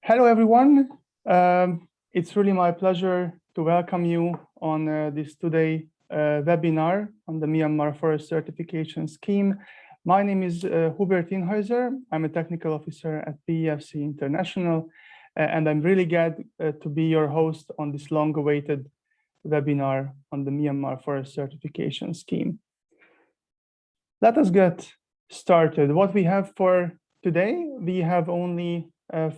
Hello, everyone. It's really my pleasure to welcome you on this today webinar on the Myanmar Forest Certification Scheme. My name is Hubert Inhäuser. I'm a technical officer at PEFC International, and I'm really glad to be your host on this long-awaited webinar on the Myanmar Forest Certification Scheme. Let us get started. What we have for today, we have only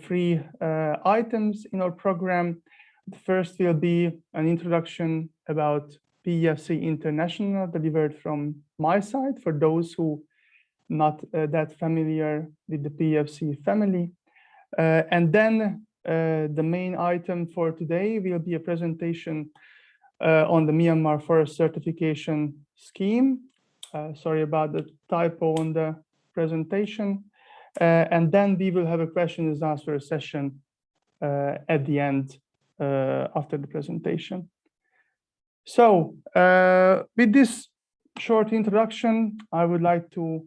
three items in our program. The first will be an introduction about PEFC International, delivered from my side for those who not that familiar with the PEFC family. And then the main item for today will be a presentation on the Myanmar Forest Certification Scheme. Sorry about the typo on the presentation. And then we will have a questions and answer session at the end after the presentation. So with this short introduction, I would like to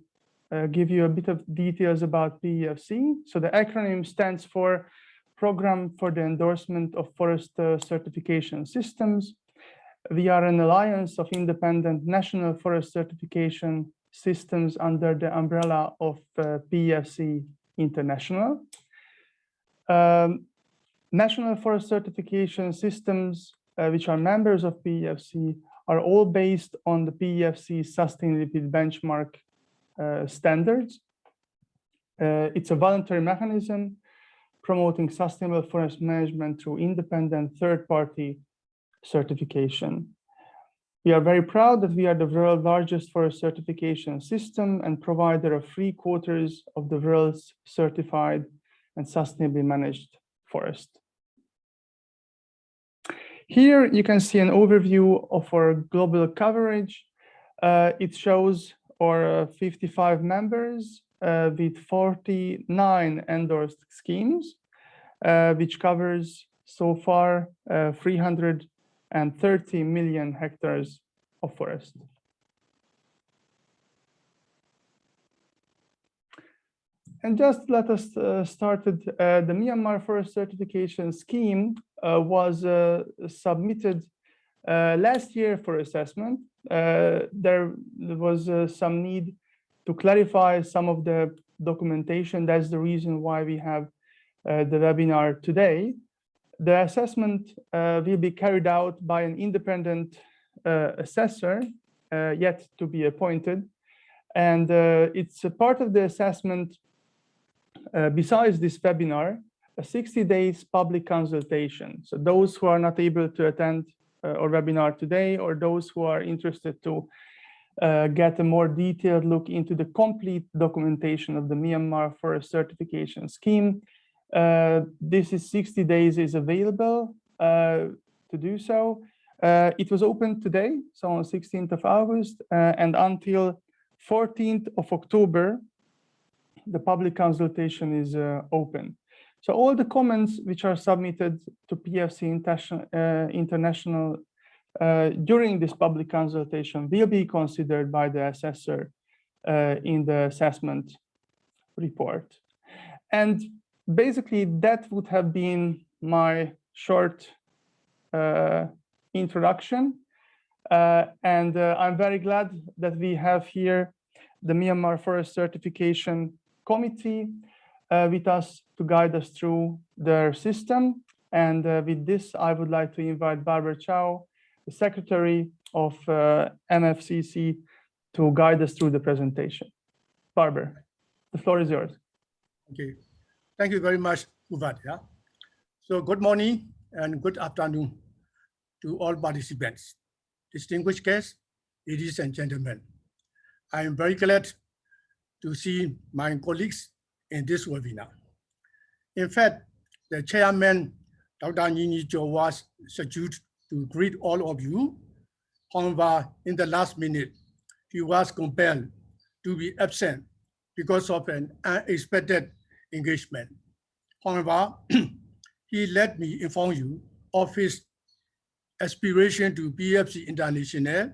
give you a bit of details about PEFC. So the acronym stands for Program for the Endorsement of Forest Certification Systems. We are an alliance of independent national forest certification systems under the umbrella of PEFC International. National forest certification systems, which are members of PEFC, are all based on the PEFC sustainability benchmark standards. It's a voluntary mechanism promoting sustainable forest management through independent third-party certification. We are very proud that we are the world's largest forest certification system and provider of 3/4 of the world's certified and sustainably managed forest. Here you can see an overview of our global coverage. It shows our 55 members with 49 endorsed schemes, which covers so far 330 million hectares of forest. And just let us start with the Myanmar Forest Certification Scheme was submitted last year for assessment. There was some need to clarify some of the documentation. That's the reason why we have the webinar today. The assessment will be carried out by an independent assessor yet to be appointed. And it's a part of the assessment, besides this webinar, a 60 days public consultation. So those who are not able to attend our webinar today, or those who are interested to get a more detailed look into the complete documentation of the Myanmar Forest Certification Scheme, this is 60 days is available to do so. It was open today, so on 16th of August, and until 14th of October, the public consultation is open. So all the comments which are submitted to PEFC International during this public consultation will be considered by the assessor in the assessment report. And basically, that would have been my short introduction. And I'm very glad that we have here the Myanmar Forest Certification Committee with us to guide us through their system. And with this, I would like to invite Barbara Chow, the Secretary of MFCC, to guide us through the presentation. Barbara, the floor is yours. Okay. Thank you very much, Uvad. Yeah? So good morning and good afternoon to all participants. Distinguished guests, ladies and gentlemen. I am very glad to see my colleagues in this webinar. In fact, the chairman, Dr. Nini Jo, was scheduled to greet all of you. However, in the last minute, he was compelled to be absent because of an unexpected engagement. However, he let me inform you of his aspiration to PEFC International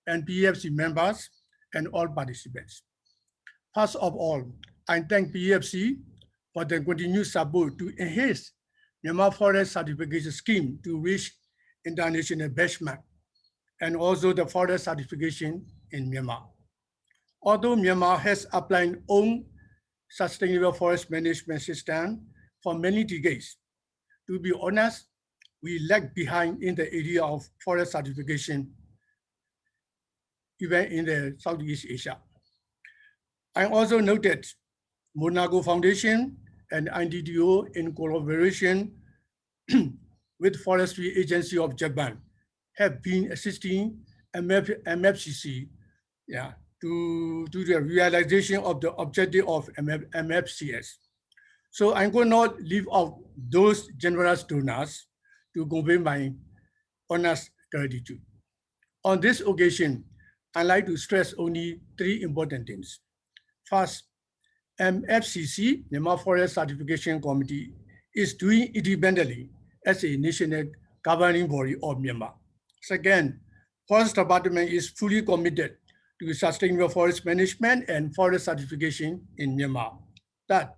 and PEFC members and all participants. First of all, I thank PEFC for the continued support to enhance Myanmar Forest Certification Scheme to reach international benchmark, and also the forest certification in Myanmar. Although Myanmar has applied own sustainable forest management system for many decades, to be honest, we lag behind in the area of forest certification, even in the Southeast Asia. I also noted Monaco Foundation and IDDO in collaboration with Forestry Agency of Japan have been assisting MFCC to the realization of the objective of MFCS. So I'm going to not leave out those generous donors to convey my honest gratitude. On this occasion, I'd like to stress only three important things. First, MFCC, Myanmar Forest Certification Committee, is doing independently as a national governing body of Myanmar. Second, Forest Department is fully committed to sustainable forest management and forest certification in Myanmar. Third,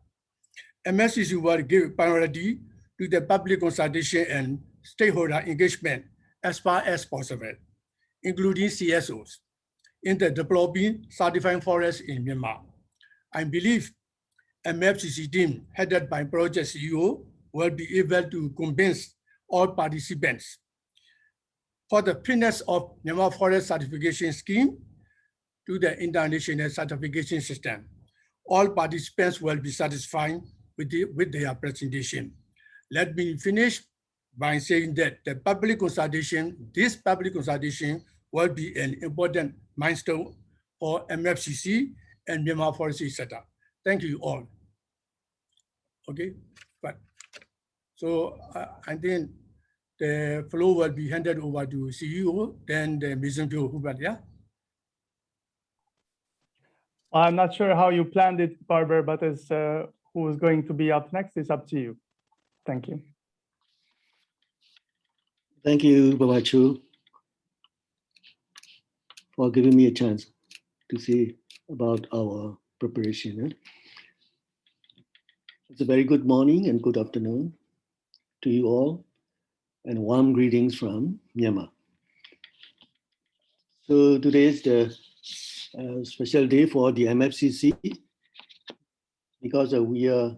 MFCC will give priority to the public consultation and stakeholder engagement as far as possible, including CSOs, in the developing certifying forests in Myanmar. I believe MFCC team headed by Project CEO will be able to convince all participants for the fitness of Myanmar Forest Certification Scheme to the international certification system. All participants will be satisfied with their presentation. Let me finish by saying that the public consultation, this public consultation will be an important milestone for MFCC and Myanmar Forestry setup. Thank you all. Okay, but so I think the floor will be handed over to CEO, then the Mizunpyo Hubert, yeah? I'm not sure how you planned it, Barbara, but as who is going to be up next is up to you. Thank you. Thank you, Babachu, for giving me a chance to say about our preparation. It's a very good morning and good afternoon to you all, and warm greetings from Myanmar. So today is the special day for the MFCC because we are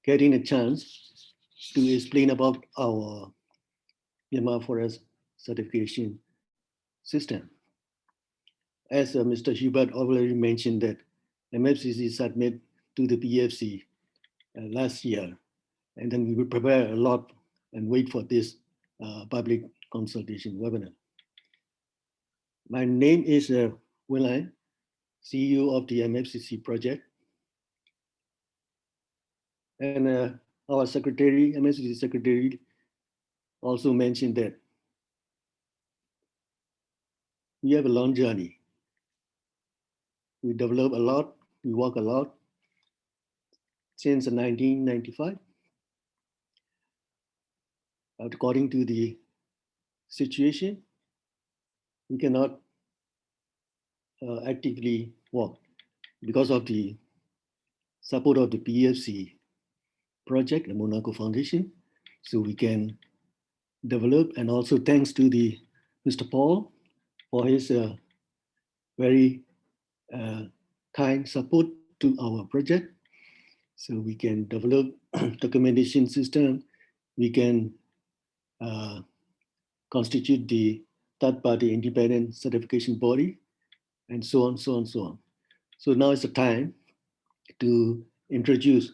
getting a chance to explain about our Myanmar Forest Certification System. As Mr. Hubert already mentioned that MFCC submitted to the PEFC last year, and then we will prepare a lot and wait for this public consultation webinar. My name is Wilai, CEO of the MFCC project. And our secretary, MFCC secretary, also mentioned that we have a long journey. We develop a lot, we work a lot since 1995. According to the situation, we cannot actively work because of the support of the PEFC project, the Monaco Foundation, so we can develop, and also thanks to the Mr. Paul for his very kind support to our project. So we can develop documentation system, we can constitute the third-party independent certification body, and so on, so on, so on. So now is the time to introduce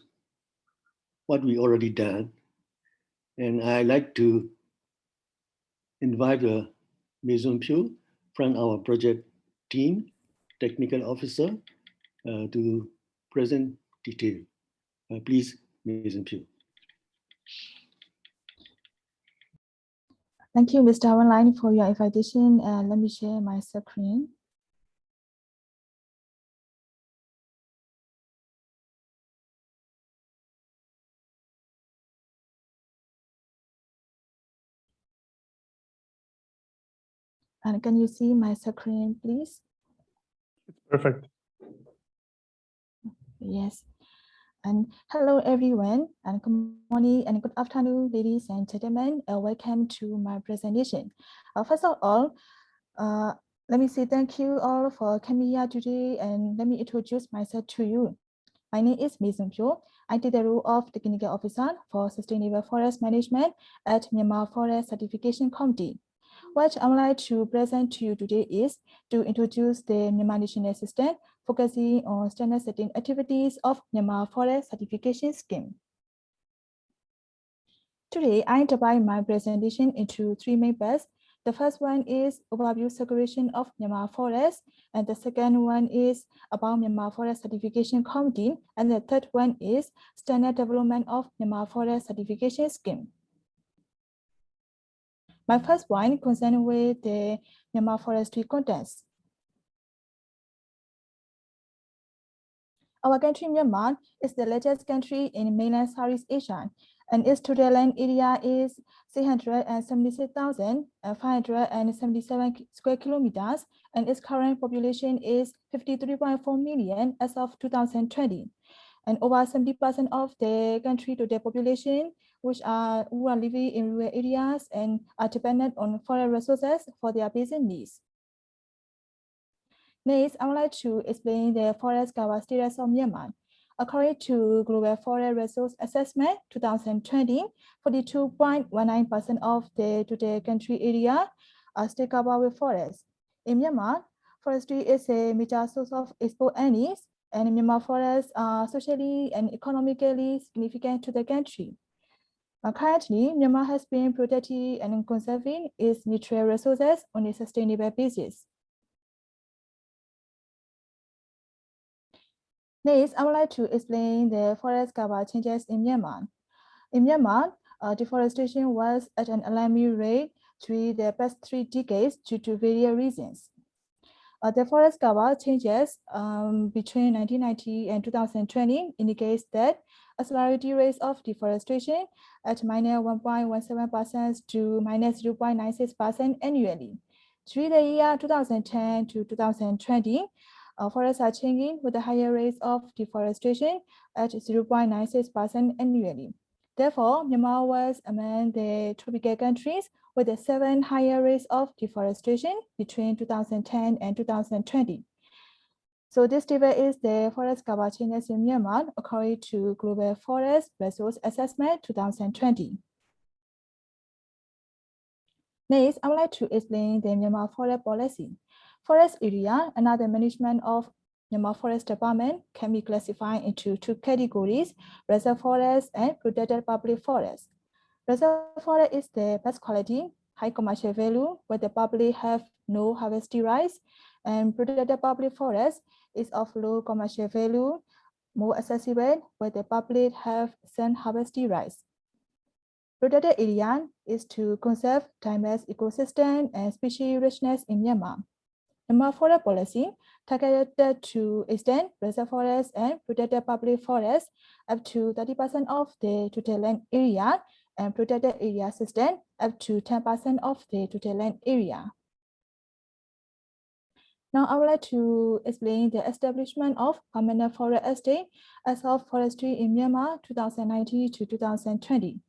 what we already done. And I like to invite Ms. Pyo from our project team, technical officer, to present detail. Please, Ms. Pyo. Thank you, Mr. Awanline, for your invitation. Let me share my screen. And can you see my screen, please? It's perfect. Yes. And hello, everyone, and good morning and good afternoon, ladies and gentlemen. Welcome to my presentation. First of all, let me say thank you all for coming here today, and let me introduce myself to you. My name is Ms. Pyo. I did the role of Technical Officer for Sustainable Forest Management at Myanmar Forest Certification Committee. What I would like to present to you today is to introduce the Myanmar National System, focusing on standard setting activities of Myanmar Forest Certification Scheme. Today, I divide my presentation into three main parts. The first one is overview circulation of Myanmar Forest, and the second one is about Myanmar Forest Certification Committee, and the third one is standard development of Myanmar Forest Certification Scheme. My first one concerns with the Myanmar forestry context. Our country, Myanmar, is the largest country in mainland Southeast Asia, and its total land area is 676,577 square kilometers, and its current population is 53.4 million as of 2020. And over 70% of the country total population, who are living in rural areas and are dependent on forest resources for their basic needs. Next, I would like to explain the forest cover status of Myanmar. According to Global Forest Resource Assessment 2020, 42.19% of the total country area are still covered with forests. In Myanmar, forestry is a major source of export earnings, and Myanmar forests are socially and economically significant to the country. Currently, Myanmar has been protecting and conserving its natural resources on a sustainable basis. Next, I would like to explain the forest cover changes in Myanmar. In Myanmar, deforestation was at an alarming rate through the past 3 decades due to various reasons. The forest cover changes between 1990 and 2020 indicates that accelerated rates of deforestation at -1.17% to -0.96% annually. Through the year 2010 to 2020, forests are changing with the higher rates of deforestation at 0.96% annually. Therefore, Myanmar was among the tropical countries with the 7 higher rates of deforestation between 2010 and 2020. So this table is the forest cover changes in Myanmar according to Global Forest Resource Assessment 2020. Next, I would like to explain the Myanmar forest policy. Forest area and other management of Myanmar Forest Department can be classified into 2 categories, reserve forests and protected public forests. Reserve forest is the best quality, high commercial value, where the public have no harvesting rights, and protected public forest is of low commercial value, more accessible, where the public have some harvesting rights. Protected area is to conserve diverse ecosystem and species richness in Myanmar. Myanmar forest policy targeted to extend reserve forests and protected public forests up to 30% of the total land area, and protected area system up to 10% of the total land area. Now I would like to explain the establishment of permanent forest estate as of forestry in Myanmar 2019 to 2020.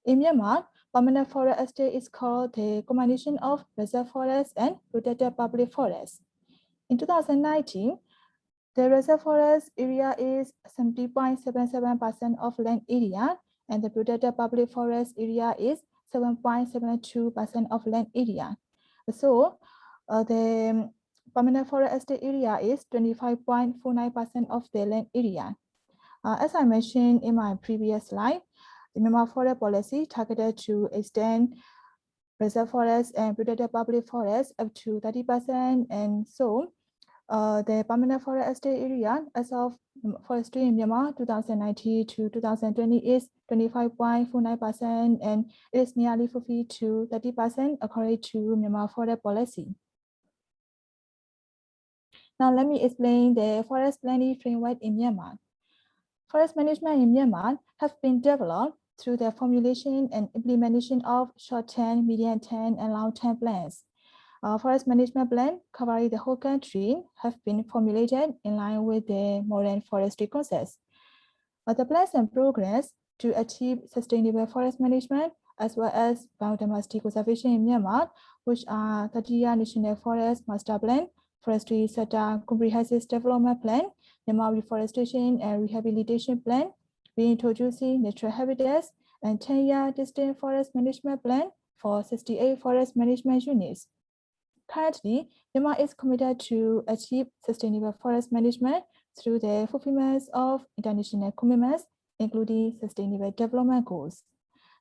In Myanmar, permanent forest estate is called the combination of reserve forests and protected public forests. In 2019, the reserve forest area is 70.77% of land area, and the protected public forest area is 7.72% of land area. So the permanent forest estate area is 25.49% of the land area. As I mentioned in my previous slide, the Myanmar forest policy targeted to extend reserve forests and protected public forests up to 30%, and so the permanent forest estate area as of forestry in Myanmar 2019 to 2020 is 25.49%, and it is nearly 50 to 30% according to Myanmar forest policy. Now let me explain the forest planning framework in Myanmar. Forest management in Myanmar have been developed through the formulation and implementation of short-term, medium-term, and long-term plans. Forest management plan covering the whole country have been formulated in line with the modern forestry concepts. The plans and progress to achieve sustainable forest management as well as biodiversity conservation in Myanmar, which are 30-year National Forest Master Plan, Forestry Sector Comprehensive Development Plan, Myanmar Reforestation and Rehabilitation Plan, Reintroducing Natural Habitats, and 10-year Distinct Forest Management Plan for 68 forest management units. Currently, Myanmar is committed to achieve sustainable forest management through the fulfillment of international commitments, including Sustainable Development Goals.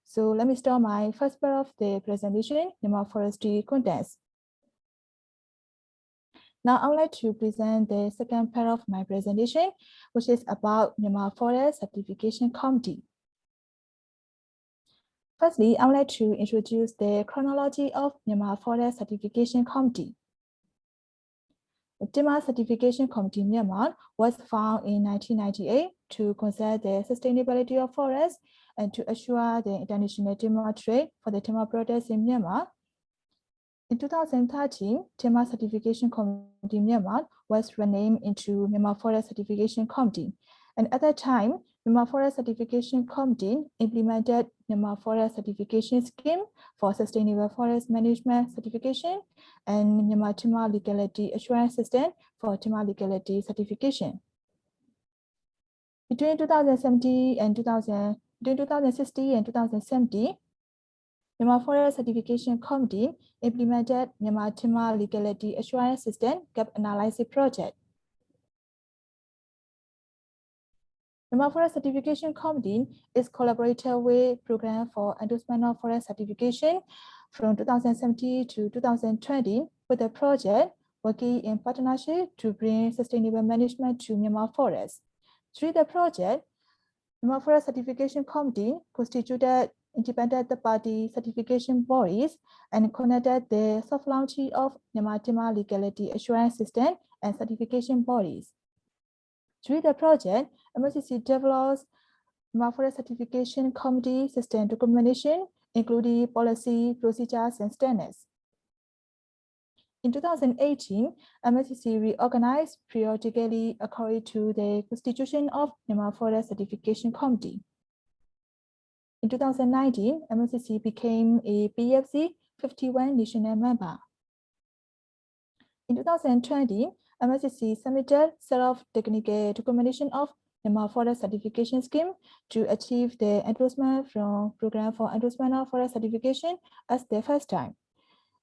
So let me start my first part of the presentation, Myanmar forestry contents. Now I would like to present the second part of my presentation, which is about Myanmar Forest Certification Committee. Firstly, I would like to introduce the chronology of Myanmar Forest Certification Committee. The Myanmar Certification Committee Myanmar was founded in 1998 to consider the sustainability of forests and to assure the international timber trade for the timber products in Myanmar. In 2013, Myanmar Certification Committee Myanmar was renamed into Myanmar Forest Certification Committee. And at that time, Myanmar Forest Certification Committee implemented Myanmar Forest Certification Scheme for Sustainable Forest Management Certification and Myanmar Timber Legality Assurance System for Timber Legality Certification. Between 2016 and 2070, Myanmar Forest Certification Committee implemented Myanmar Timber Legality Assurance System Gap Analysis Project. Myanmar Forest Certification Committee is collaborative with program for endorsement of forest certification from 2017 to 2020 with a project working in partnership to bring sustainable management to Myanmar forests. Through the project, Myanmar Forest Certification Committee constituted independent third-party certification bodies and connected the soft launching of Myanmar Timber Legality Assurance System and certification bodies. Through the project, MFCC develops Myanmar Forest Certification Committee system documentation, including policy, procedures, and standards. In 2018, MFCC reorganized periodically according to the constitution of Myanmar Forest Certification Committee. In 2019, MFCC became a PEFC 51 national member. In 2020, MFCC submitted set of technical documentation of Myanmar Forest Certification Scheme to achieve the endorsement from Program for Endorsement of Forest Certification as the first time.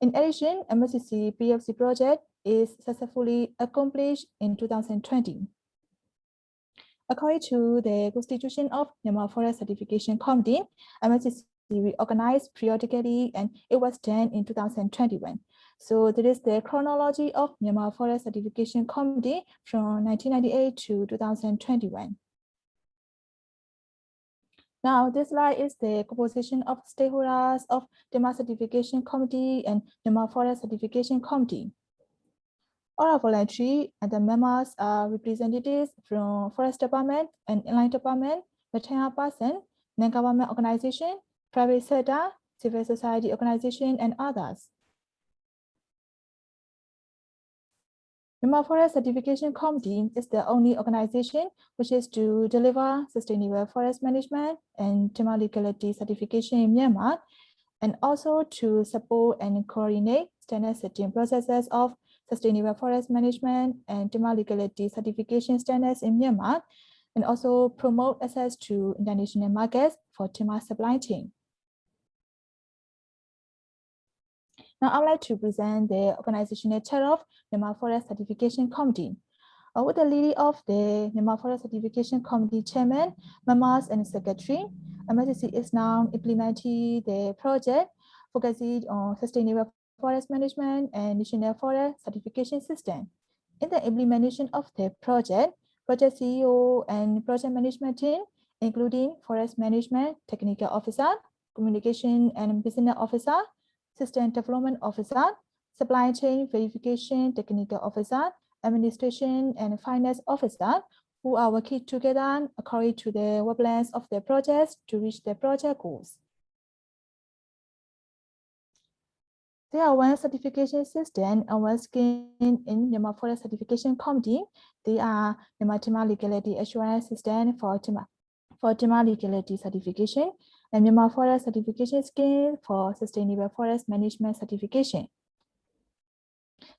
In addition, MFCC-PEFC project is successfully accomplished in 2020. According to the Constitution of Myanmar Forest Certification Committee, MFCC reorganized periodically and it was done in 2021. So this is the chronology of Myanmar Forest Certification Committee from 1998 to 2021. Now, this slide is the composition of stakeholders of Myanmar Certification Committee and Myanmar Forest Certification Committee. All are voluntary, and the members are representatives from Forest Department and Inland Department, retired person, non-government organization, private sector, civil society organization, and others. Myanmar Forest Certification Committee is the only organization which is to deliver sustainable forest management and timber legality certification in Myanmar, and also to support and coordinate standard setting processes of sustainable forest management and timber legality certification standards in Myanmar, and also promote access to international markets for timber supply chain. Now, I would like to present the organizational chart of Myanmar Forest Certification Committee. With the leading of the Myanmar Forest Certification Committee Chairman, members, and Secretary, MFCC is now implementing the project focusing on sustainable forest management and national forest certification system. In the implementation of the project CEO and project management team, including forest management technical officer, communication and business officer, system development officer, supply chain verification technical officer, administration and finance officer, who are working together according to the work plans of the projects to reach the project goals. There are one certification system and one scheme in Myanmar Forest Certification Committee. They are Myanmar Timber Legality Assurance System for timber for Myanmar Legality Certification, and Myanmar Forest Certification Scheme for Sustainable Forest Management Certification.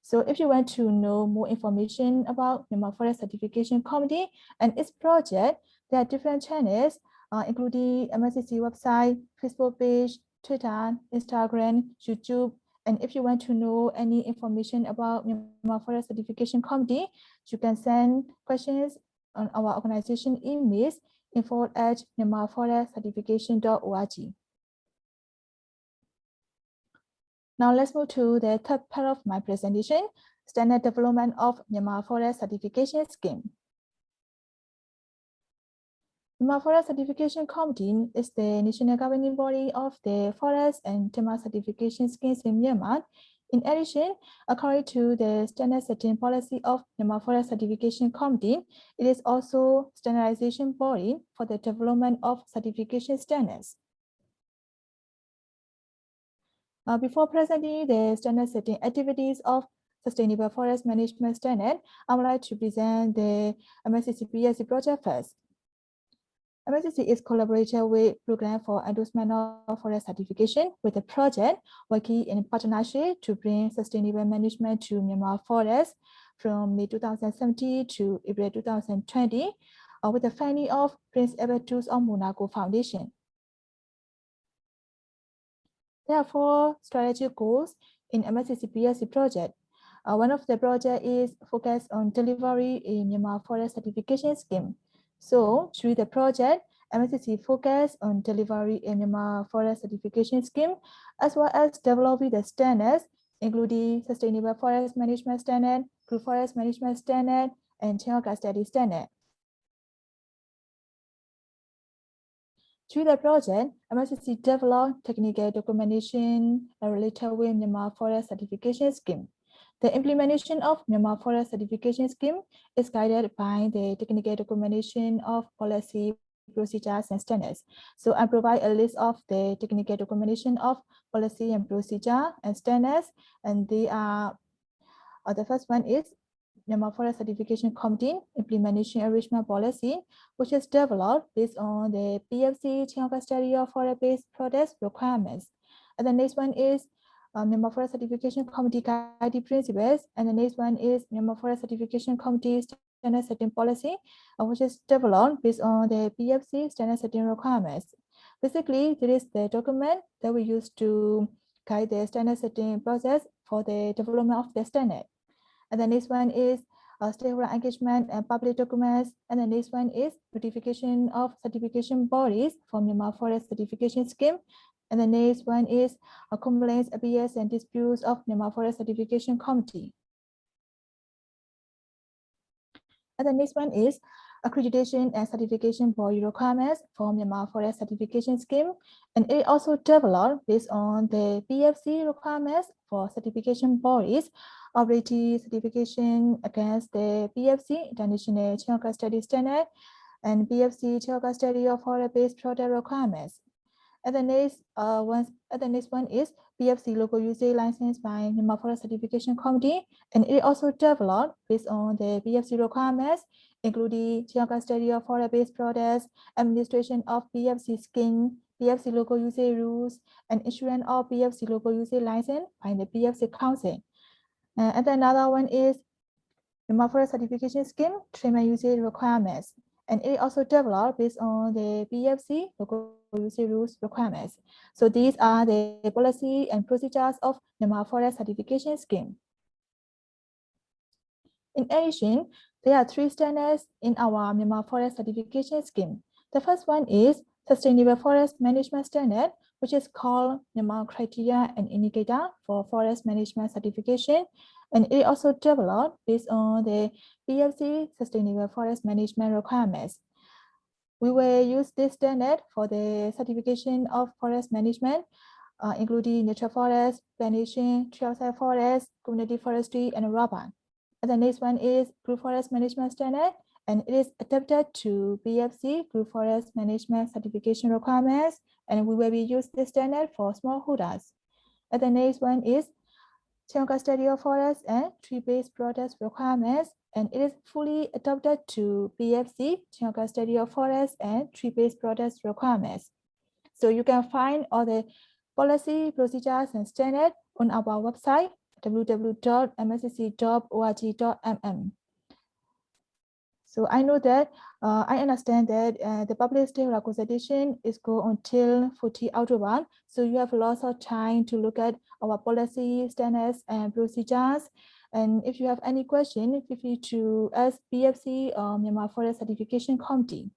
So if you want to know more information about Myanmar Forest Certification Committee and its project, there are different channels, including MFCC website, Facebook page, Twitter, Instagram, YouTube. And if you want to know any information about Myanmar Forest Certification Committee, you can send questions on our organization emails, info@myanmarforestcertification.org. Now let's move to the third part of my presentation, Standard Development of Myanmar Forest Certification Scheme. Myanmar Forest Certification Committee is the national governing body of the forest and timber certification schemes in Myanmar. In addition, according to the standard setting policy of Myanmar Forest Certification Committee, it is also standardization body for the development of certification standards. Before presenting the standard setting activities of Sustainable Forest Management Standard, I would like to present the MFCC-PEFC project first. MFCC is collaborated with Program for Endorsement of Forest Certification with the project working in partnership to bring sustainable management to Myanmar forests from May 2017 to April 2020 with the funding of Prince Albert II of Monaco Foundation. There are 4 strategic goals in MFCC-PEFC project. One of the project is focused on delivery in Myanmar Forest Certification Scheme. So through the project, MFCC focus on delivery in Myanmar Forest Certification Scheme, as well as developing the standards, including Sustainable Forest Management Standard, Group Forest Management Standard, and Chain of Custody Standard. Through the project, MFCC developed technical documentation related with Myanmar Forest Certification Scheme. The implementation of Myanmar Forest Certification Scheme is guided by the technical documentation of policy, procedures, and standards. So I provide a list of the technical documentation of policy and procedure and standards, and they are, the first one is Myanmar Forest Certification Committee Implementation Enrichment Policy, which is developed based on the PEFC Chain of Custody of Forest-Based Products requirements. And the next one is Myanmar Forest Certification Committee Guiding Principles, and the next one is Myanmar Forest Certification Committee Standard Setting Policy, which is developed based on the PEFC Standard Setting requirements. Basically, this is the document that we use to guide the standard setting process for the development of the standard. And the next one is stakeholder engagement and public documents. And the next one is notification of certification bodies for Myanmar Forest Certification Scheme. And the next one is complaints, appeals, and disputes of Myanmar Forest Certification Committee. And the next one is accreditation and certification body requirements for Myanmar Forest Certification Scheme. And it also developed based on the PEFC requirements for certification bodies, operating certification against the PEFC International Chain of Custody Standard and PEFC Chain of Custody of Forest-Based Product requirements. And the next one is PEFC local usage license by Myanmar Forest Certification Committee, and it also developed based on the PEFC requirements, including chain of custody of forest-based products, administration of PEFC scheme, PEFC local usage rules, and issuance of PEFC local usage license by the PEFC Council. And then another one is Myanmar Forest Certification Scheme treatment usage requirements, and it also developed based on the PEFC local usage rules requirements. So these are the policy and procedures of Myanmar Forest Certification Scheme. In addition, there are 3 standards in our Myanmar Forest Certification Scheme. The first one is Sustainable Forest Management Standard, which is called Myanmar Criteria and Indicator for Forest Management Certification. And it also developed based on the PEFC Sustainable Forest Management requirements. We will use this standard for the certification of forest management, including natural forest, plantation, tree outside forest, community forestry, and rubber. And the next one is Group Forest Management Standard, and it is adapted to PEFC Group Forest Management Certification requirements, and we will be use this standard for smallholders. And the next one is chain of custody of forests, and tree-based protest requirements, and it is fully adapted to PEFC, chain of custody of forests, and tree-based protest requirements. So you can find all the policy, procedures, and standards on our website, www.mfcc.org.mm. So I know that, I understand that the public stakeholder consultation is go until 40 October. So you have lots of time to look at our policy, standards, and procedures. And if you have any question, feel free to ask PEFC or Myanmar Forest Certification Committee.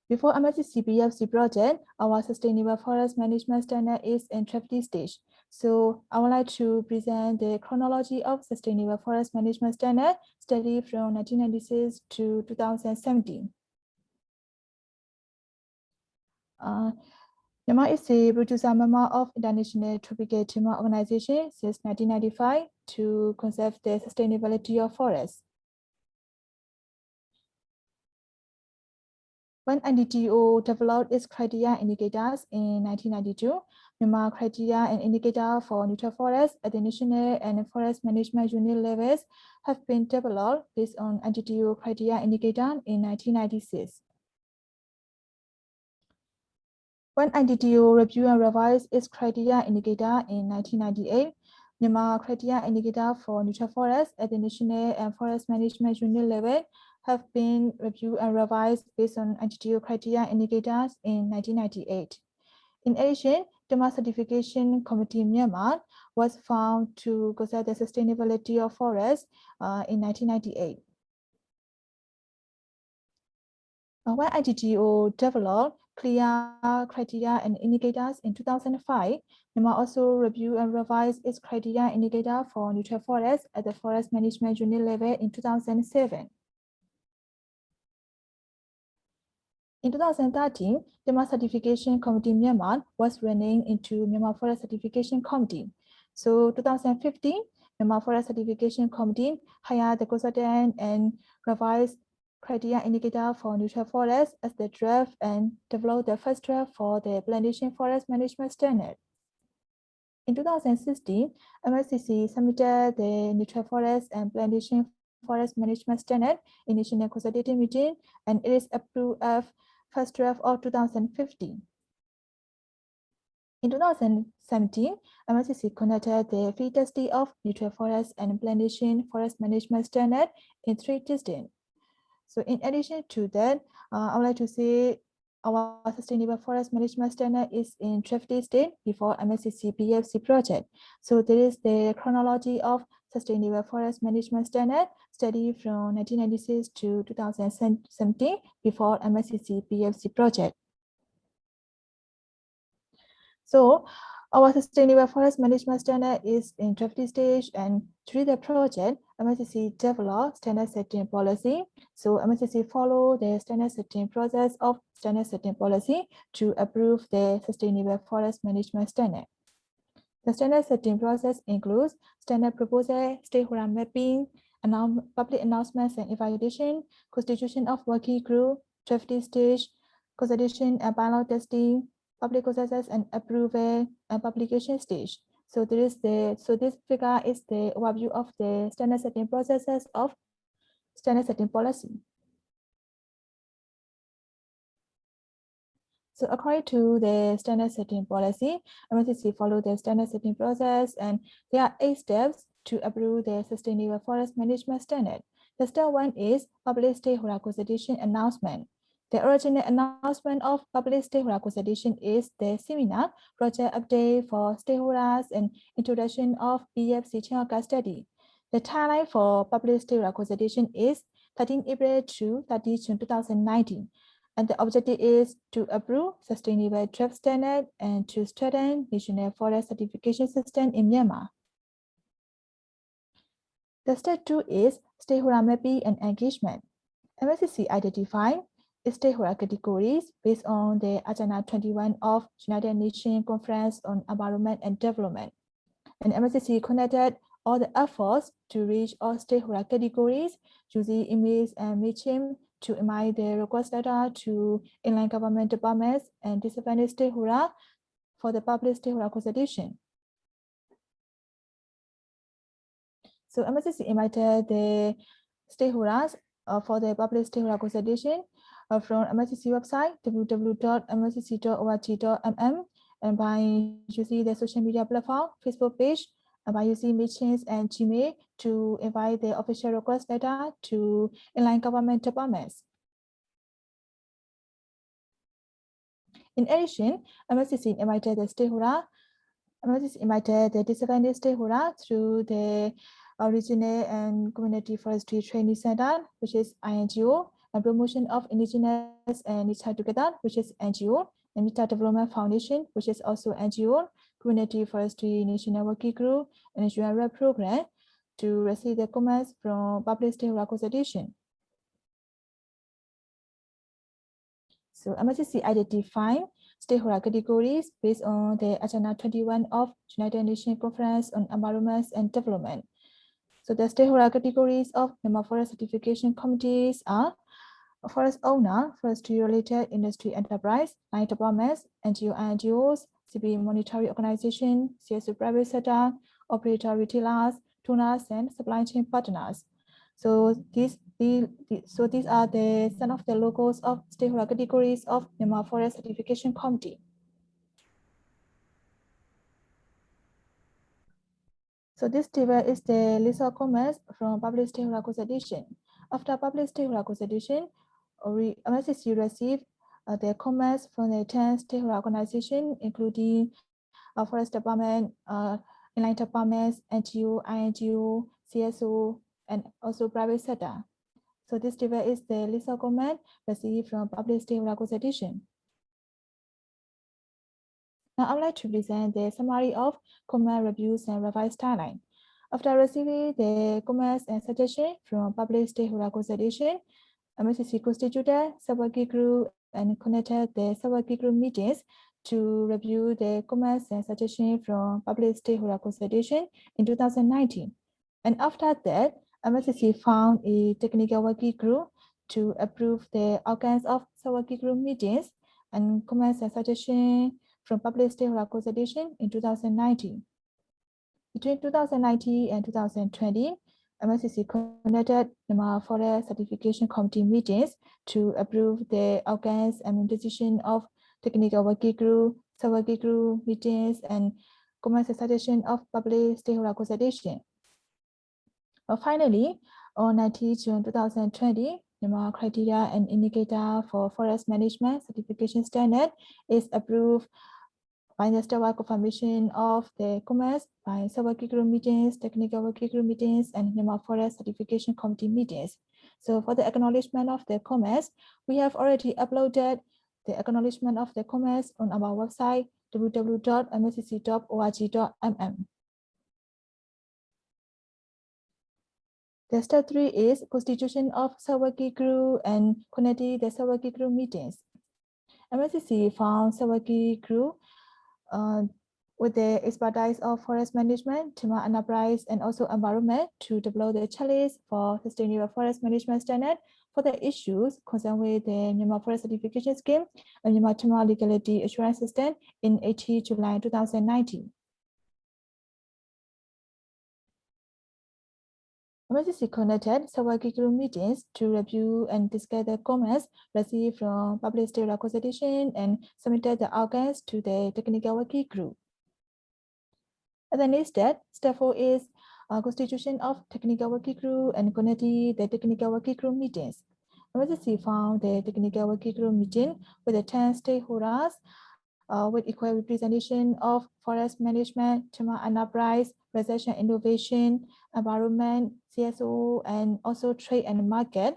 Before MFCC-PEFC project, our Sustainable Forest Management Standard is in draft stage. So I would like to present the chronology of Sustainable Forest Management Standard study from 1996 to 2017. Myanmar is a producer member of International Tropical Timber Organization since 1995 to conserve the sustainability of forests. When NDTO developed its criteria indicators in 1992, Myanmar criteria and indicator for neutral forests at the national and forest management unit levels have been developed based on NDTO criteria indicator in 1996. When NDTO reviewed and revised its criteria indicator in 1998, Myanmar criteria indicator for neutral forests at the national and forest management unit level have been reviewed and revised based on NDTO criteria indicators in 1998. In addition, the Myanmar Certification Committee Myanmar was found to consider the sustainability of forests in 1998. When NDTO developed clear criteria and indicators in 2005, Myanmar also reviewed and revised its criteria indicator for neutral forests at the forest management unit level in 2007. In 2013, the Myanmar Certification Committee Myanmar was renamed into Myanmar Forest Certification Committee. So 2015, Myanmar Forest Certification Committee hired the consultant and revised criteria indicator for neutral forests as the draft and developed the first draft for the plantation forest management standard. In 2016, MFCC submitted the neutral forest and plantation forest management standard in national consultative meeting, and it is approved as first draft of 2015. In 2017, MFCC conducted the field testing of neutral forest and plantation forest management standard in 3 districts. So in addition to that, I would like to say our Sustainable Forest Management Standard is in draft state before MFCC-PEFC project. So there is the chronology of Sustainable Forest Management Standard study from 1996 to 2017 before MFCC-PEFC project. So our Sustainable Forest Management Standard is in draft stage, and through the project, MFCC developed standard setting policy. So MFCC follow the standard setting process of standard setting policy to approve the Sustainable Forest Management Standard. The standard setting process includes standard proposal, stakeholder mapping, public announcements and evaluation, constitution of working group, draft stage, consultation and bylaw testing, public consensus and approval and publication stage. So this figure is the overview of the standard setting processes of standard setting policy. So according to the standard setting policy, MFCC follow the standard setting process, and there are 8 steps to approve the Sustainable Forest Management Standard. The step 1 is public stakeholder consultation announcement. The original announcement of public stakeholder consultation is the seminar, project update for stakeholders, and introduction of PEFC chain of custody. The timeline for public stakeholder consultation is 13 April to 30 June 2019. And the objective is to approve sustainable draft standard and to strengthen national forest certification system in Myanmar. The step 2 is stakeholder mapping and engagement. MFCC identified stakeholder categories based on the Agenda 21 of United Nations Conference on Environment and Development. And MFCC conducted all the efforts to reach all stakeholder categories using emails and MailChimp to invite the request letter to inline government departments and disadvantaged stakeholder for the public stakeholder consultation. So MFCC invited the stakeholders for the public stakeholder consultation from MFCC website www.mfcc.org.mm and by using the social media platform, Facebook page, and by using Meetings and Gmail to invite the official request letter to inline government departments. In addition, MFCC invited the stakeholder. MFCC invited the disadvantaged stakeholder through the Regional and Community Forestry Training Center, which is INGO, and Promotion of Indigenous and Nature Together, which is NGO, and Nature Development Foundation, which is also NGO, Community Forestry National Working Group, and GFRA program to receive the comments from public stakeholder consultation. So MFCC identified stakeholder categories based on the Agenda 21 of United Nations Conference on Environment and Development. So the stakeholder categories of Myanmar Forest Certification Committees are forest owner, forestry-related industry enterprise, line departments, NGO, NGOs, civil monetary organization, CSO private sector, operator retailers, donors, and supply chain partners. So these are the some of the logos of stakeholder categories of Myanmar Forest Certification Committee. So this table is the list of comments from public stakeholder consultation. After public stakeholder consultation, MFCC received the comments from the 10 stakeholder organizations, including Forest Department, inline departments, NGO, INGO, CSO, and also private sector. So this table is the list of comments received from public stakeholder consultation. Now I would like to present the summary of comment reviews and revised timeline. After receiving the comments and suggestions from public stakeholder consultation, MFCC constituted sub-working group and connected the sub-working group meetings to review the comments and suggestions from public stakeholder consultation in 2019. And after that, MFCC found a technical working group to approve the outcomes of sub-working group meetings and comments and suggestions from public stakeholder consultation in 2019. Between 2019 and 2020, MFCC conducted Myanmar Forest Certification Committee meetings to approve the outcomes and decision of technical working group, sub-working group meetings, and comments and suggestions of public stakeholder consultation. Finally, on 19 June 2020, Myanmar Criteria and Indicator for Forest Management Certification Standard is approved by the statewide confirmation of the comments by sub-working group meetings, technical working group meetings, and Myanmar Forest Certification Committee meetings. So for the acknowledgement of the comments, we have already uploaded the acknowledgement of the comments on our website, www.mfcc.org.mm. The step 3 is constitution of sub-working group and connecting the sub-working group meetings. MFCC found sub-working group with the expertise of forest management, timber enterprise, and also environment to develop the challenge for sustainable forest management standard for the issues concerned with the Myanmar Forest Certification Scheme and Myanmar Timber Legality Assurance System in 18 July 2019. MFCC conducted sub-working group meetings to review and discuss the comments received from public stakeholder consultation and submitted the outcomes to the technical working group. And the next step 4 is constitution of technical working group and connecting the technical working group meetings. MFCC found the technical working group meeting with the 10 stakeholders with equal representation of forest management, timber enterprise, research and innovation, environment, CSO, and also trade and market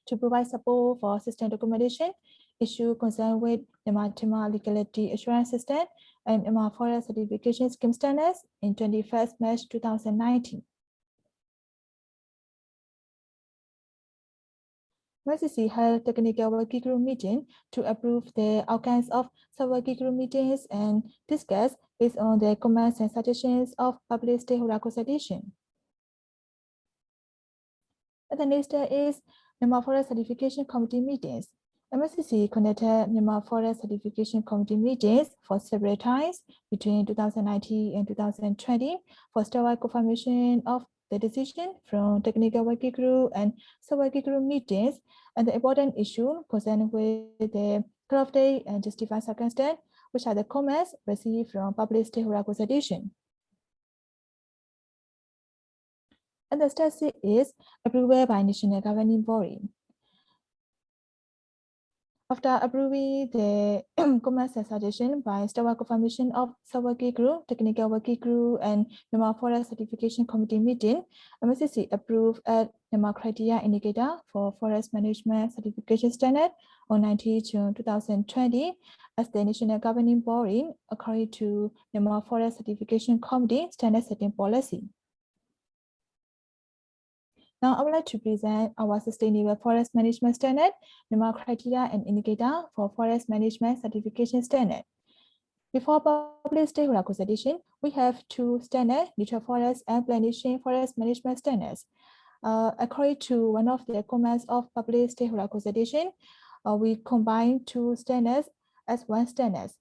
to provide support for system documentation, issue concerned with Myanmar Timber Legality Assurance System and Myanmar Forest Certification Scheme standards in 21st March 2019. MFCC held technical working group meeting to approve the outcomes of sub-working group meetings and discuss based on the comments and suggestions of public stakeholder consultation. And the next step is Myanmar Forest Certification Committee meetings. MFCC conducted Myanmar Forest Certification Committee meetings for several times between 2019 and 2020 for statewide confirmation of the decision from technical working group and sub-working group meetings, and the important issue concerned with the cut-off date and justified circumstance, which are the comments received from public stakeholder consultation. And the step 6 is approval by national governing body. After approving the comments and suggestion by statewide confirmation of sub-working group, technical working group, and Myanmar Forest Certification Committee meeting, MFCC approved a Myanmar criteria indicator for forest management certification standard on 19 June 2020 as the national governing body according to Myanmar Forest Certification Committee standard setting policy. Now I would like to present our Sustainable Forest Management Standard, Myanmar criteria and indicator for forest management certification standard. Before public stakeholder consultation, we have two standards, neutral forest and plantation forest management standards. According to one of the comments of public stakeholder consultation, we combine two standards as one standard,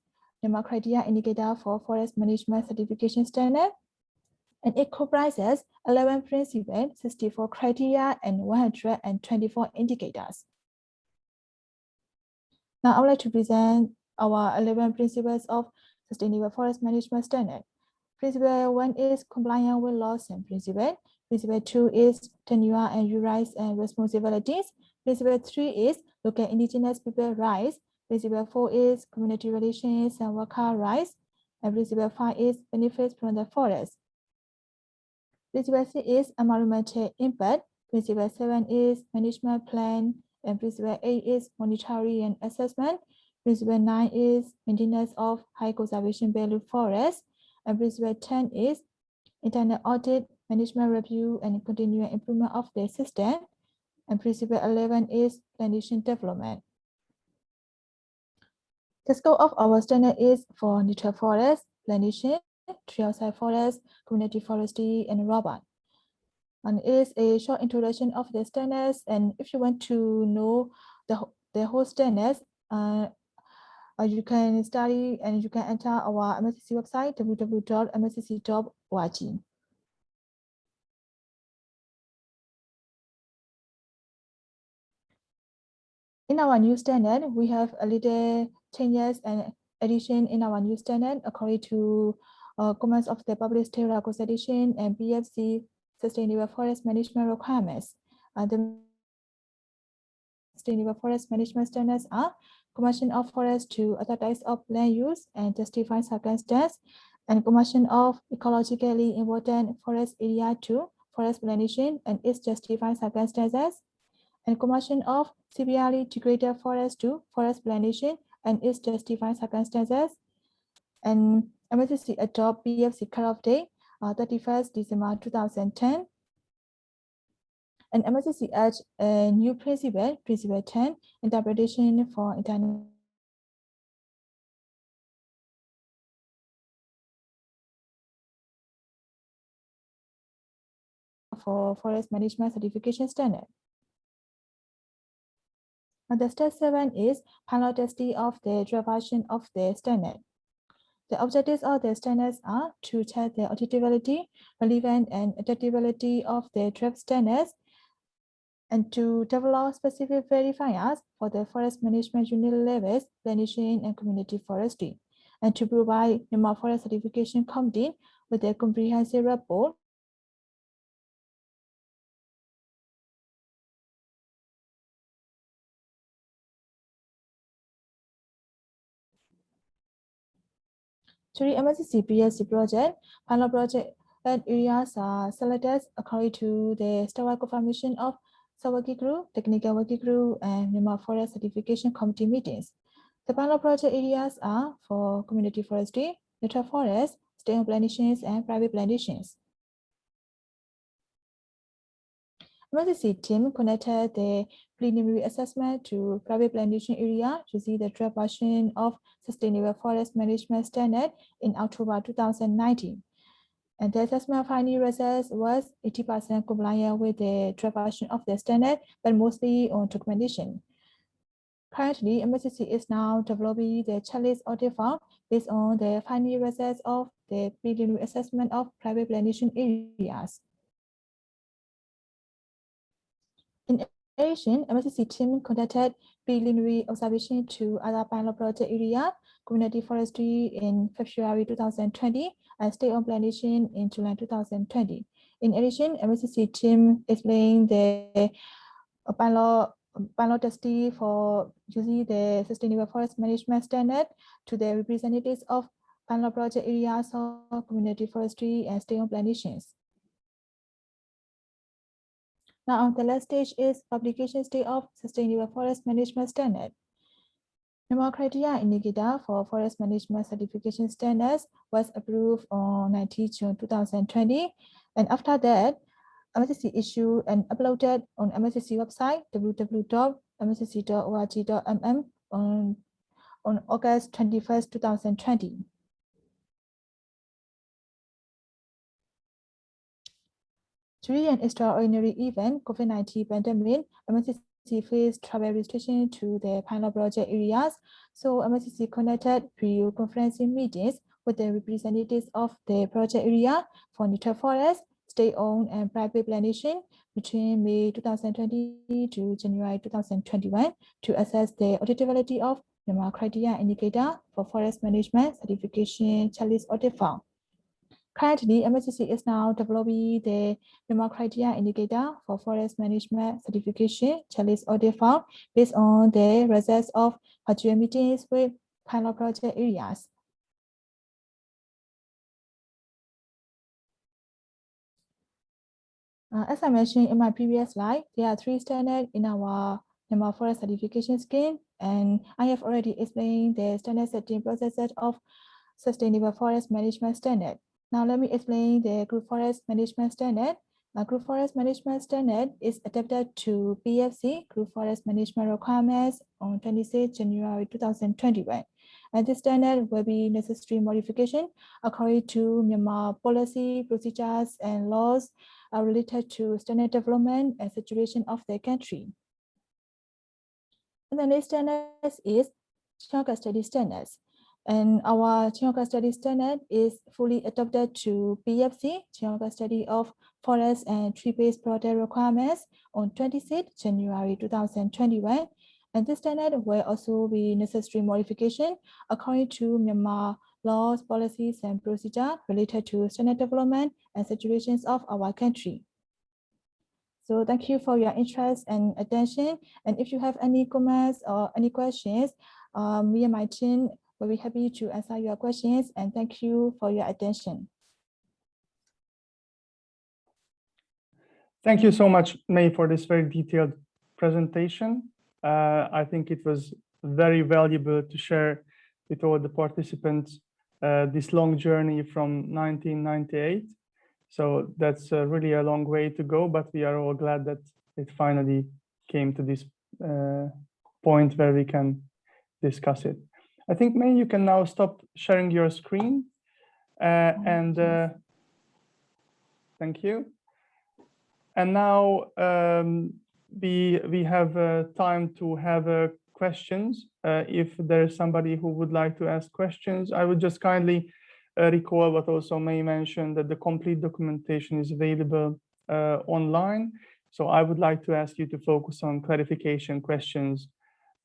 Myanmar criteria indicator for forest management certification standard, and it comprises 11 principles, 64 criteria, and 124 indicators. Now I would like to present our 11 principles of Sustainable Forest Management Standard. Principle 1 is compliance with laws and principles. Principle 2 is tenure and rights and responsibilities. Principle 3 is local indigenous people rights. Principle 4 is community relations and worker rights. And principle 5 is benefits from the forest. Principle 6 is environmental impact. Principle 7 is management plan. And principle 8 is monitoring and assessment. Principle 9 is maintenance of high conservation value forests. And principle 10 is internal audit, management review, and continuous improvement of the system. And principle 11 is plantation development. The scope of our standard is for neutral forest, plantation, tree outside forest, community forestry, and robot. And it is a short introduction of the standards. And if you want to know the whole standards, you can study and you can enter our MFCC website, www.mfcc.org. In our new standard, we have a little changes and addition in our new standard according to comments of the public stakeholder consultation and PEFC Sustainable Forest Management requirements. The Sustainable Forest Management standards are conversion of forest to other types of land use and justified circumstance, and conversion of ecologically important forest area to forest plantation and its justified circumstances, and conversion of severely degraded forest to forest plantation and its justified circumstances. And MFCC adopt PEFC cutoff date 31st December 2010. And MFCC adds a new principle, Principle 10, interpretation for internal for forest management certification standard. And the step 7 is final testing of the draft version of the standard. The objectives of the standards are to test the auditability, relevance, and adaptability of the draft standards, and to develop specific verifiers for the forest management unit levels, plantation, and community forestry, and to provide Myanmar Forest Certification Committee with a comprehensive report during MFCC-PEFC project. Final project areas are selected according to the statewide confirmation of sub-working group, technical working group, and Myanmar Forest Certification Committee meetings. The final project areas are for community forestry, neutral forests, state-owned plantations, and private plantations. MFCC team conducted the preliminary assessment to private plantation area to see the draft version of Sustainable Forest Management Standard in October 2019. And the assessment finding results was 80% compliant with the draft version of the standard, but mostly on documentation. Currently, MFCC is now developing the checklist audit form based on the finding results of the preliminary assessment of private plantation areas. In addition, MFCC team conducted preliminary observation to other pilot project area, community forestry in February 2020, and state-owned plantation in July 2020. In addition, MFCC team explained the pilot study for using the Sustainable Forest Management Standard to the representatives of pilot project areas of community forestry and state-owned plantations. Now, the last stage is publication stage of Sustainable Forest Management Standard. Myanmar criteria indicator for Forest Management Certification Standards was approved on 19 June 2020, and after that, MFCC issued and uploaded on MFCC website www.mfcc.org.mm on August 21st, 2020. During an extraordinary event, COVID-19 pandemic, MFCC faced travel restriction to the pilot project areas. So MFCC conducted pre-conferencing meetings with the representatives of the project area for neutral forest, state-owned and private plantation between May 2020 to January 2021 to assess the auditability of Myanmar criteria indicator for forest management certification checklist audit form. Currently, MFCC is now developing the Myanmar criteria indicator for forest management certification checklist audit form based on the results of virtual meetings with pilot project areas. As I mentioned in my previous slide, there are 3 standards in our Myanmar Forest Certification Scheme, and I have already explained the standard setting processes of Sustainable Forest Management Standard. Now let me explain the Group Forest Management Standard. Group Forest Management Standard is adapted to PEFC, Group Forest Management Requirements, on 26 January 2021. And this standard will be necessary modification according to Myanmar policy, procedures, and laws related to standard development and situation of the country. And the next standard is Child Custody Standards. And our Child Custody Standard is fully adopted to PEFC, Child Custody of Forest and Tree-Based Project Requirements, on 26 January 2021. And this standard will also be necessary modification according to Myanmar laws, policies, and procedure related to standard development and situations of our country. So thank you for your interest and attention. And if you have any comments or any questions, me and my team will be happy to answer your questions. And thank you for your attention. Thank you so much, May, for this very detailed presentation. I think it was very valuable to share with all the participants this long journey from 1998. So that's really a long way to go, but we are all glad that it finally came to this point where we can discuss it. I think, May, you can now stop sharing your screen. Thank you. And now we have time to have questions. If there is somebody who would like to ask questions, I would just kindly recall what also May mentioned, that the complete documentation is available online. So I would like to ask you to focus on clarification questions,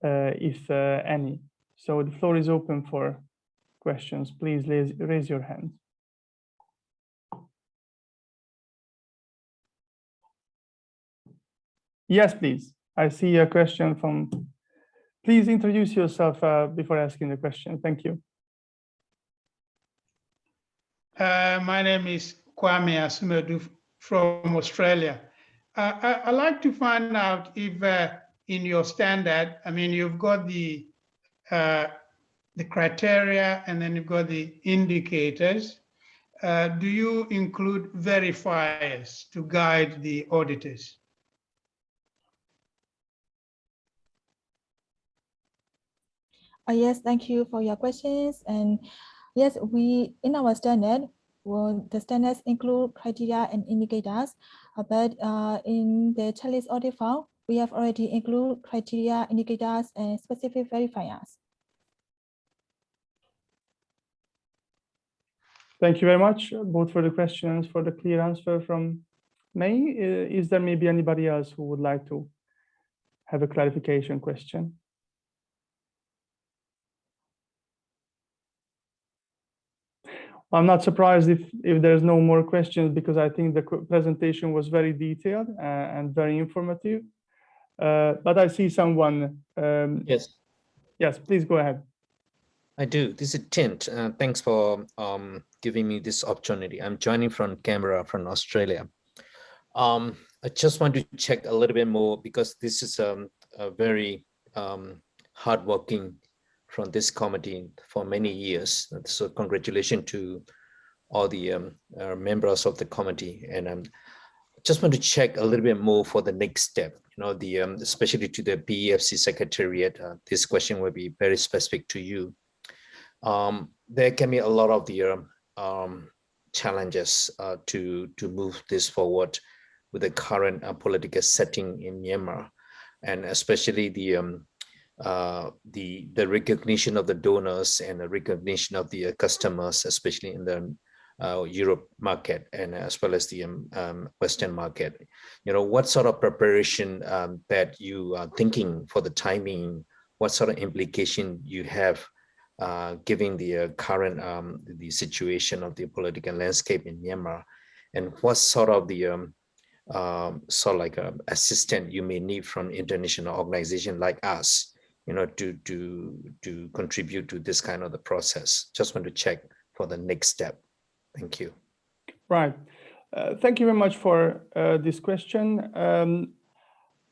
if any. So the floor is open for questions. Please raise your hand. Yes, please. I see a question from, please introduce yourself before asking the question. Thank you. My name is Kwame Asumedu from Australia. I'd like to find out if in your standard, I mean, you've got the criteria and then you've got the indicators. Do you include verifiers to guide the auditors? Yes, thank you for your questions. And yes, we in our standard, the standards include criteria and indicators, but in the checklist audit file, we have already included criteria, indicators, and specific verifiers. Thank you very much, both for the questions, for the clear answer from May. Is there maybe anybody else who would like to have a clarification question? I'm not surprised if there's no more questions, because I think the presentation was very detailed and very informative. But I see someone. Yes. Yes, please go ahead. I do. This is Tint. Thanks for giving me this opportunity. I'm joining from Canberra, from Australia. I just want to check a little bit more, because this is a very hardworking from this committee for many years. So congratulations to all the members of the committee. And I just want to check a little bit more for the next step. You know, especially to the PEFC Secretariat. This question will be very specific to you. There can be a lot of the challenges to move this forward with the current political setting in Myanmar, and especially the recognition of the donors and the recognition of the customers, especially in the Europe market and as well as the Western market. You know, what sort of preparation that you are thinking for the timing? What sort of implication you have? Given the current the situation of the political landscape in Myanmar, and what sort of the assistance you may need from international organization like us, you know, to contribute to this kind of the process. Just want to check for the next step. Thank you. Right. Thank you very much for this question.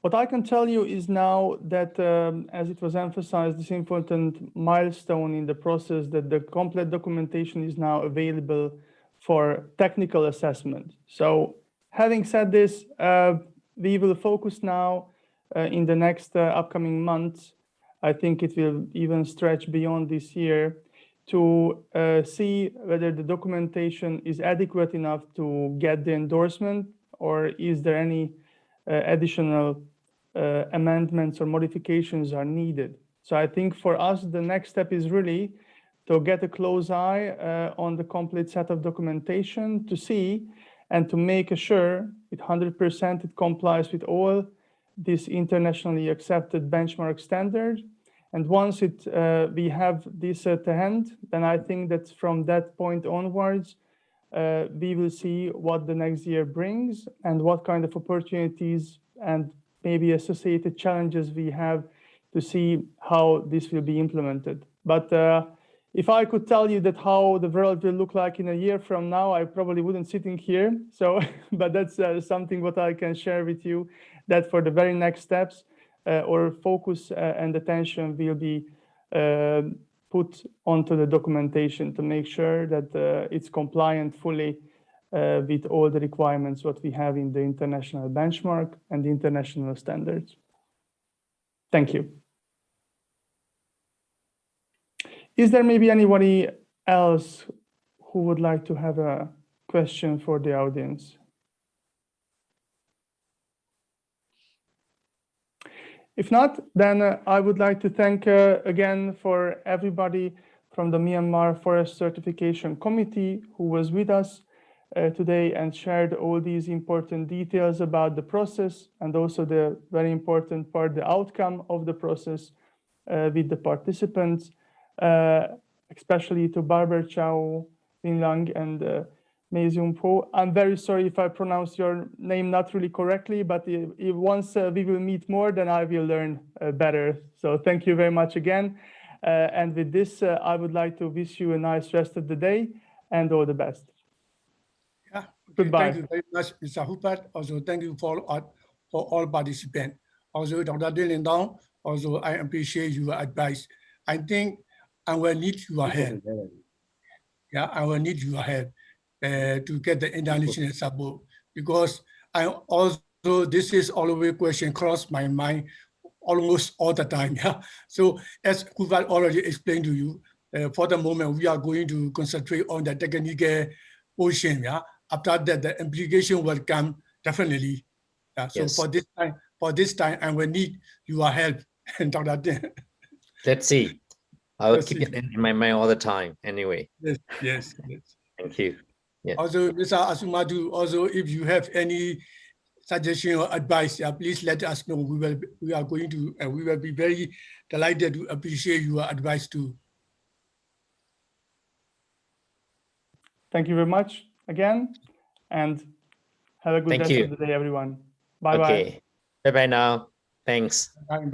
What I can tell you is now that, as it was emphasized, this important milestone in the process, that the complete documentation is now available for technical assessment. So having said this, we will focus now in the next upcoming months. I think it will even stretch beyond this year to see whether the documentation is adequate enough to get the endorsement, or is there any additional amendments or modifications are needed. So I think for us, the next step is really to get a close eye on the complete set of documentation to see and to make sure it 100% it complies with all this internationally accepted benchmark standard. And once we have this at hand, then I think that from that point onwards, we will see what the next year brings and what kind of opportunities and maybe associated challenges we have to see how this will be implemented. But if I could tell you that how the world will look like in a year from now, I probably wouldn't sitting here. So, but that's something what I can share with you, that for the very next steps, our focus and attention will be put onto the documentation to make sure that it's compliant fully with all the requirements what we have in the international benchmark and the international standards. Thank you. Is there maybe anybody else who would like to have a question for the audience? If not, then I would like to thank again for everybody from the Myanmar Forest Certification Committee who was with us today and shared all these important details about the process, and also the very important part, the outcome of the process with the participants, especially to Barbara Chow, Lin Lang, and Mei Xiong Po. I'm very sorry if I pronounce your name not really correctly, but if once we will meet more, then I will learn better. So thank you very much again. And with this, I would like to wish you a nice rest of the day and all the best. Yeah. Okay. Goodbye. Thank you very much, Mr. Hupat. Also, thank you for all participants. Also, Dr. Lin Lang, also I appreciate your advice. I think I will need your help. Yeah, I will need your help to get the international support, because I also, this is always a question cross my mind almost all the time. Yeah. So as Hupat already explained to you, for the moment, we are going to concentrate on the technical portion. Yeah. After that, the implication will come definitely. Yeah. So Yes. for this time, I will need your help, Dr. Deng. Let's see. I will Let's keep see. it in my mind all the time. Anyway, Yes, yes, yes. thank you. Yeah. Also, Mr. Asumadu, also, if you have any suggestion or advice, yeah, please let us know. We are going to, we will be very delighted to appreciate your advice too. Thank you very much again, and have a good Thank rest you. of the day, everyone. Bye-bye. Okay. Bye bye now. Thanks. Bye.